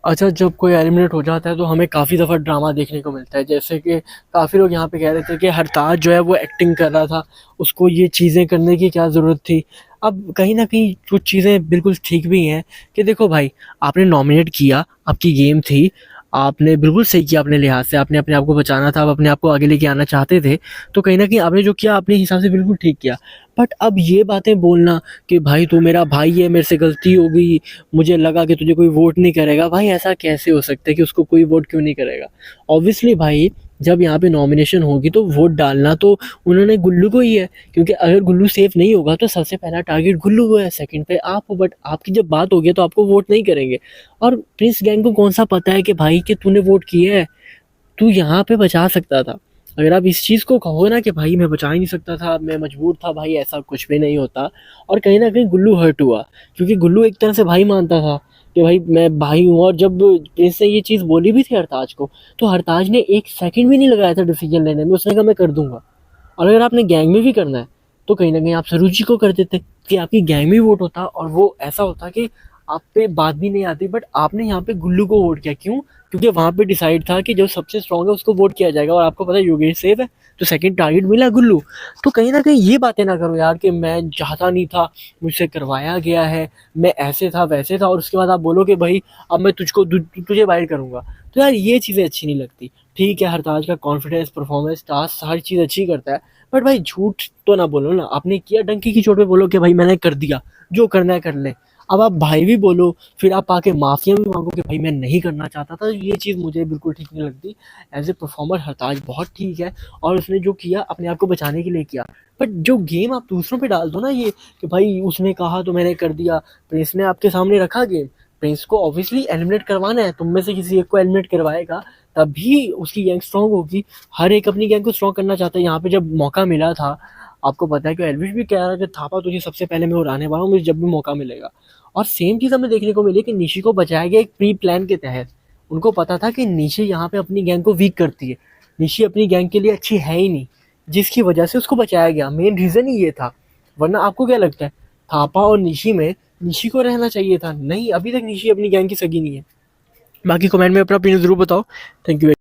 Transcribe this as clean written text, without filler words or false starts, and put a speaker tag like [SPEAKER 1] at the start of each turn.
[SPEAKER 1] अच्छा, जब कोई एलिमिनेट हो जाता है तो हमें काफ़ी दफ़ा ड्रामा देखने को मिलता है। जैसे कि काफ़ी लोग यहाँ पे कह रहे थे कि हरताज जो है वो एक्टिंग कर रहा था, उसको ये चीज़ें करने की क्या ज़रूरत थी। अब कहीं न कहीं कुछ चीज़ें बिल्कुल ठीक भी हैं कि देखो भाई, आपने नॉमिनेट किया, आपकी गेम थी, आपने बिल्कुल सही किया अपने लिहाज़ से, आपने अपने आप को बचाना था, आप अपने आप को आगे लेके आना चाहते थे, तो कहीं न कहीं आपने जो किया अपने हिसाब से बिल्कुल ठीक किया। बट अब ये बातें बोलना कि भाई तू मेरा भाई है, मेरे से गलती हो गई, मुझे लगा कि तुझे कोई वोट नहीं करेगा। भाई ऐसा कैसे हो सकता है कि उसको कोई वोट क्यों नहीं करेगा? ऑब्वियसली भाई, जब यहाँ पे नॉमिनेशन होगी तो वोट डालना तो उन्होंने गुल्लू को ही है, क्योंकि अगर गुल्लू सेफ नहीं होगा तो सबसे पहला टारगेट गुल्लू को है, सेकंड पे आप हो। बट आपकी जब बात होगी तो आपको वोट नहीं करेंगे। और प्रिंस गैंग को कौन सा पता है कि भाई कि तूने वोट किया है, तू यहाँ पे बचा सकता था। अगर आप इस चीज़ को कहो ना कि भाई मैं बचा ही नहीं सकता था, मैं मजबूर था, भाई ऐसा कुछ भी नहीं होता। और कहीं न कहीं गुल्लू हर्ट हुआ, क्योंकि गुल्लू एक तरह से भाई मानता था कि भाई मैं भाई हूँ। और जब प्रिंस ने ये चीज़ बोली भी थी हरताज को, तो हरताज ने 1 सेकंड भी नहीं लगाया था डिसीजन लेने में, उसने कहा मैं कर दूँगा। और अगर आपने गैंग में भी करना है, तो कहीं न कहीं आप सरूची को कर देते कि आपकी गैंग में वोट होता और वो ऐसा होता कि आप पे बात भी नहीं आती। बट आपने यहाँ पे गुल्लू को वोट किया, क्यों? क्योंकि वहाँ पे डिसाइड था कि जो सबसे स्ट्रॉन्ग है उसको वोट किया जाएगा, और आपको पता है योगेश सेफ है, तो सेकंड टारगेट मिला गुल्लू। तो कहीं न कहीं ये बातें ना करो यार कि मैं चाहता नहीं था, मुझसे करवाया गया है, मैं ऐसे था, वैसे था, और उसके बाद आप बोलो कि भई अब मैं तुझे वाइड करूँगा। तो यार ये चीज़ें अच्छी नहीं लगती। ठीक है, हरताज का कॉन्फिडेंस, परफॉर्मेंस, टास्क हर चीज़ अच्छी करता है, बट भाई झूठ तो ना बोलो ना। आपने किया डंकी की चोट पे बोलो कि भाई मैंने कर दिया, जो करना है कर ले। अब आप भाई भी बोलो, फिर आप आके माफ़िया भी मांगो कि भाई मैं नहीं करना चाहता था। ये चीज़ मुझे बिल्कुल ठीक नहीं लगती। एज ए परफॉर्मर हरताज बहुत ठीक है, और उसने जो किया अपने आप को बचाने के लिए किया। बट जो गेम आप दूसरों पे डाल दो ना, ये कि भाई उसने कहा तो मैंने कर दिया, प्रिंस ने आपके सामने रखा गेम, प्रिंस को ऑब्वियसली एलिमिनेट करवाना है, तुम में से किसी एक को एलिमिनेट करवाएगा तभी उसकी गैंग स्ट्रॉन्ग होगी। हर एक अपनी गैंग को स्ट्रॉन्ग करना चाहता है। यहाँ पे जब मौका मिला था, आपको पता है कि एल्विश भी कह रहा है कि थापा तुझे सबसे पहले मैं उड़ाने वाला हूँ, मुझे जब भी मौका मिलेगा। और सेम चीज़ हमें देखने को मिली कि निशी को बचाया गया एक प्री प्लान के तहत। उनको पता था कि निशी यहाँ पे अपनी गैंग को वीक करती है, निशी अपनी गैंग के लिए अच्छी है ही नहीं, जिसकी वजह से उसको बचाया गया। मेन रीज़न ही ये था। वरना आपको क्या लगता है, थापा और निशी में निशी को रहना चाहिए था? नहीं, अभी तक निशी अपनी गैंग की सगी नहीं है। बाकी कमेंट में अपना ओपिनियन ज़रूर बताओ। Thank you.